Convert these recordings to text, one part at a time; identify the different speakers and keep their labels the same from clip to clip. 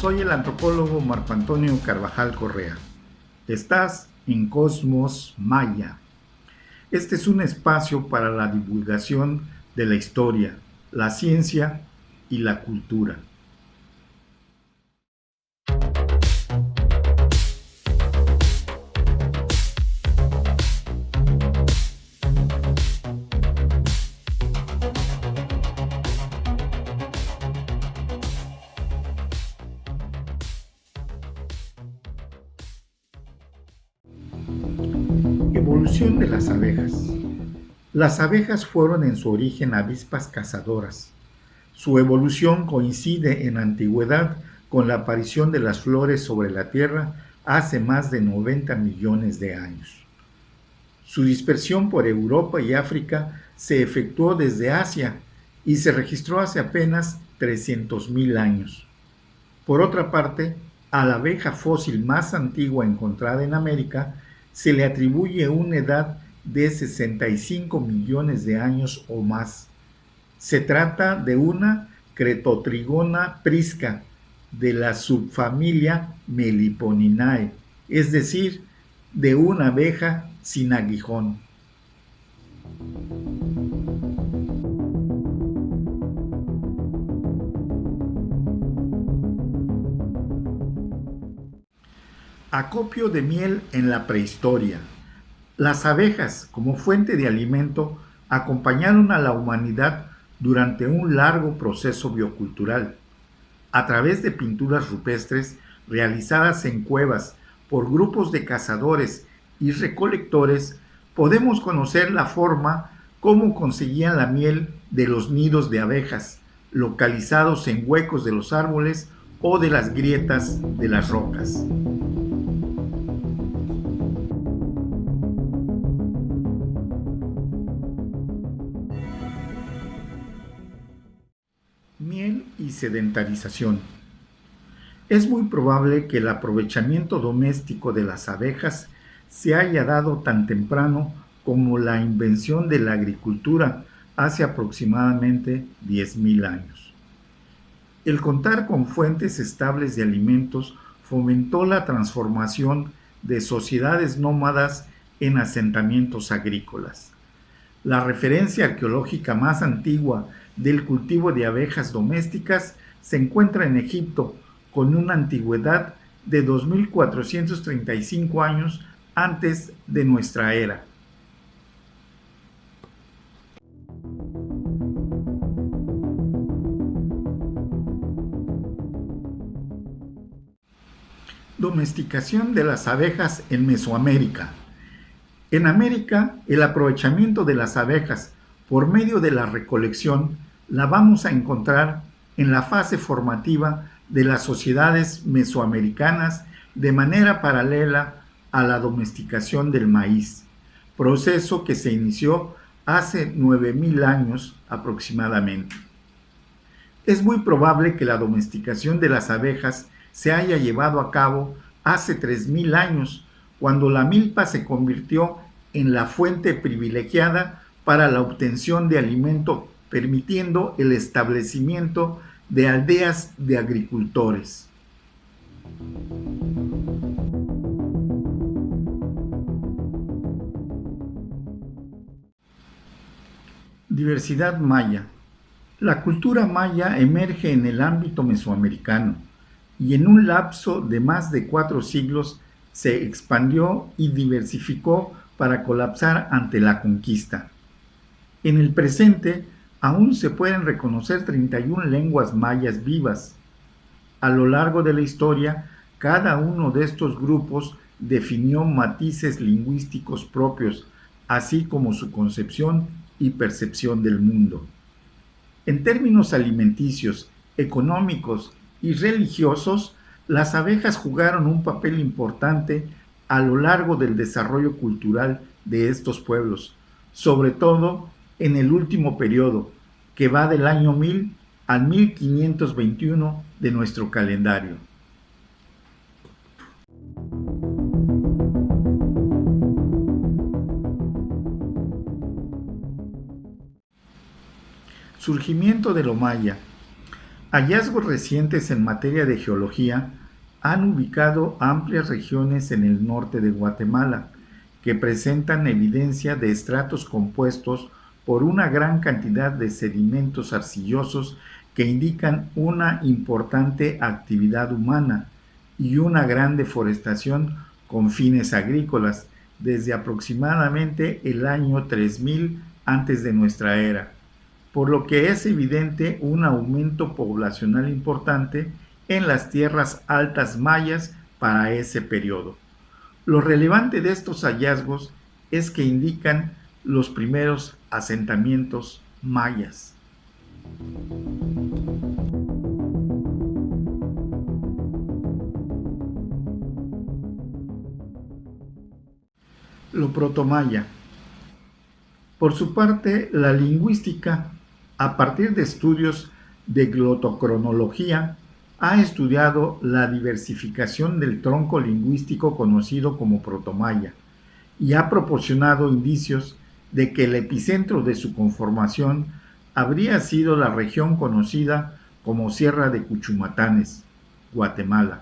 Speaker 1: Soy el antropólogo Marco Antonio Carvajal Correa. Estás en Cosmos Maya. Este es un espacio para la divulgación de la historia, la ciencia y la cultura. Evolución de las abejas. Las abejas fueron en su origen avispas cazadoras. Su evolución coincide en antigüedad con la aparición de las flores sobre la Tierra hace más de 90 millones de años. Su dispersión por Europa y África se efectuó desde Asia y se registró hace apenas 300.000 años. Por otra parte, a la abeja fósil más antigua encontrada en América se le atribuye una edad de 65 millones de años o más. Se trata de una Cretotrigona prisca de la subfamilia Meliponinae, es decir, de una abeja sin aguijón. Acopio de miel en la prehistoria. Las abejas, como fuente de alimento, acompañaron a la humanidad durante un largo proceso biocultural. A través de pinturas rupestres realizadas en cuevas por grupos de cazadores y recolectores, podemos conocer la forma cómo conseguían la miel de los nidos de abejas, localizados en huecos de los árboles o de las grietas de las rocas. Miel y sedentarización. Es muy probable que el aprovechamiento doméstico de las abejas se haya dado tan temprano como la invención de la agricultura hace aproximadamente 10.000 años. El contar con fuentes estables de alimentos fomentó la transformación de sociedades nómadas en asentamientos agrícolas. La referencia arqueológica más antigua del cultivo de abejas domésticas se encuentra en Egipto, con una antigüedad de 2435 años antes de nuestra era. Domesticación de las abejas en Mesoamérica. En América, el aprovechamiento de las abejas por medio de la recolección la vamos a encontrar en la fase formativa de las sociedades mesoamericanas de manera paralela a la domesticación del maíz, proceso que se inició hace 9.000 años aproximadamente. Es muy probable que la domesticación de las abejas se haya llevado a cabo hace 3.000 años, cuando la milpa se convirtió en la fuente privilegiada para la obtención de alimento, permitiendo el establecimiento de aldeas de agricultores. Diversidad maya. La cultura maya emerge en el ámbito mesoamericano y en un lapso de más de 4 siglos se expandió y diversificó para colapsar ante la conquista. En el presente, aún se pueden reconocer 31 lenguas mayas vivas. A lo largo de la historia, cada uno de estos grupos definió matices lingüísticos propios, así como su concepción y percepción del mundo. En términos alimenticios, económicos y religiosos, las abejas jugaron un papel importante a lo largo del desarrollo cultural de estos pueblos, sobre todo en el último periodo, que va del año 1000 al 1521 de nuestro calendario. Surgimiento de lo maya. Hallazgos recientes en materia de geología han ubicado amplias regiones en el norte de Guatemala que presentan evidencia de estratos compuestos por una gran cantidad de sedimentos arcillosos que indican una importante actividad humana y una gran deforestación con fines agrícolas desde aproximadamente el año 3000 antes de nuestra era, por lo que es evidente un aumento poblacional importante en las tierras altas mayas para ese periodo. Lo relevante de estos hallazgos es que indican los primeros asentamientos mayas. Lo protomaya. Por su parte, la lingüística, a partir de estudios de glotocronología, ha estudiado la diversificación del tronco lingüístico conocido como protomaya y ha proporcionado indicios de que el epicentro de su conformación habría sido la región conocida como Sierra de Cuchumatanes, Guatemala.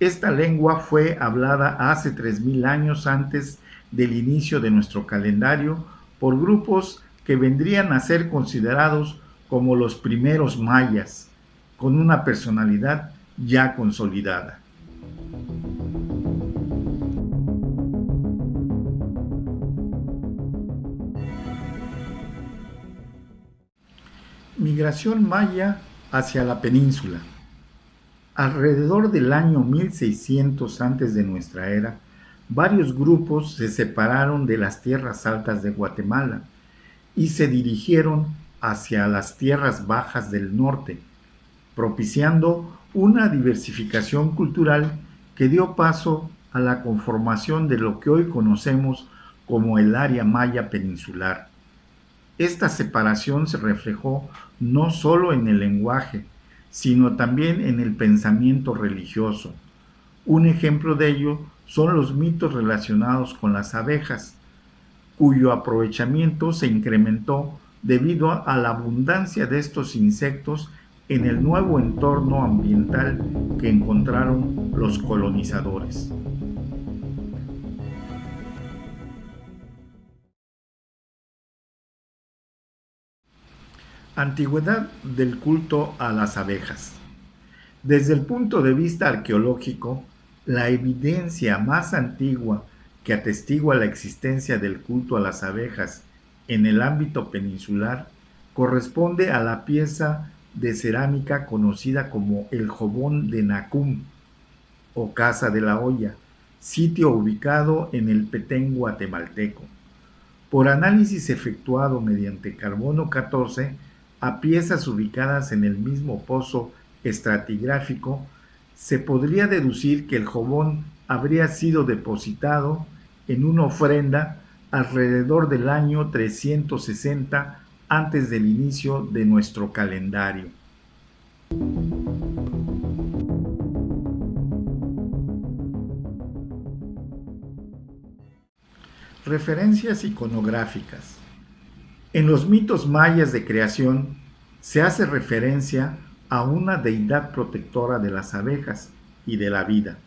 Speaker 1: Esta lengua fue hablada hace 3000 años antes del inicio de nuestro calendario por grupos que vendrían a ser considerados como los primeros mayas, con una personalidad ya consolidada. Migración maya hacia la península. Alrededor del año 1600 antes de nuestra era, varios grupos se separaron de las tierras altas de Guatemala y se dirigieron hacia las tierras bajas del norte, propiciando una diversificación cultural que dio paso a la conformación de lo que hoy conocemos como el área maya peninsular. Esta separación se reflejó no solo en el lenguaje, sino también en el pensamiento religioso. Un ejemplo de ello son los mitos relacionados con las abejas, cuyo aprovechamiento se incrementó debido a la abundancia de estos insectos en el nuevo entorno ambiental que encontraron los colonizadores. Antigüedad del culto a las abejas. Desde el punto de vista arqueológico, la evidencia más antigua que atestigua la existencia del culto a las abejas en el ámbito peninsular corresponde a la pieza de cerámica conocida como el Jobón de Nacum o Casa de la Olla, sitio ubicado en el Petén guatemalteco. Por análisis efectuado mediante carbono 14 a piezas ubicadas en el mismo pozo estratigráfico, se podría deducir que el jobón habría sido depositado en una ofrenda alrededor del año 360 antes del inicio de nuestro calendario. Referencias iconográficas. En los mitos mayas de creación se hace referencia a una deidad protectora de las abejas y de la vida.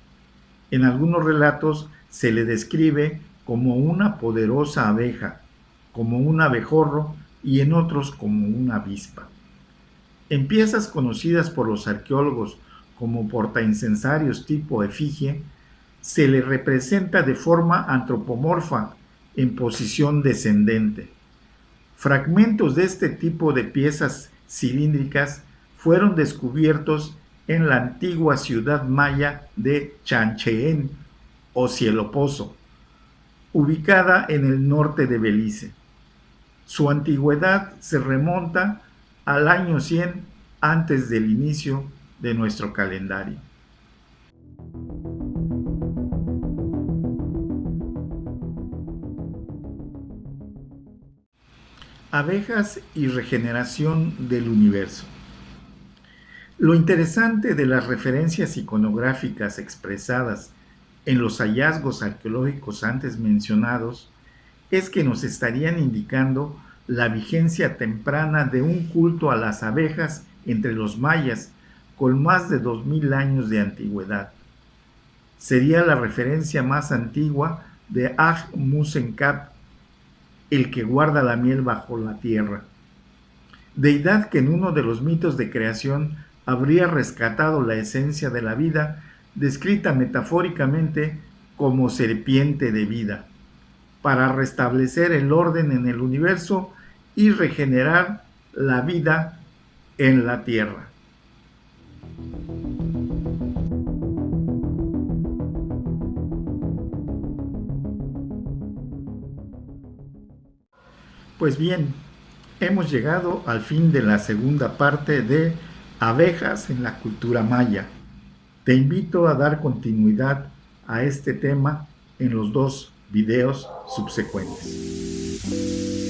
Speaker 1: En algunos relatos se le describe como una poderosa abeja, como un abejorro y en otros como una avispa. En piezas conocidas por los arqueólogos como portaincensarios tipo efigie, se le representa de forma antropomorfa en posición descendente. Fragmentos de este tipo de piezas cilíndricas fueron descubiertos en la antigua ciudad maya de Chanchén o Cielo Pozo, ubicada en el norte de Belice. Su antigüedad se remonta al año 100 antes del inicio de nuestro calendario. Abejas y regeneración del universo. Lo interesante de las referencias iconográficas expresadas en los hallazgos arqueológicos antes mencionados es que nos estarían indicando la vigencia temprana de un culto a las abejas entre los mayas, con más de 2000 años de antigüedad. Sería la referencia más antigua de Aj-Musen-Kab, el que guarda la miel bajo la tierra, deidad que en uno de los mitos de creación habría rescatado la esencia de la vida, descrita metafóricamente como serpiente de vida, para restablecer el orden en el universo y regenerar la vida en la tierra. Pues bien, hemos llegado al fin de la segunda parte de abejas en la cultura maya. Te invito a dar continuidad a este tema en los dos videos subsecuentes.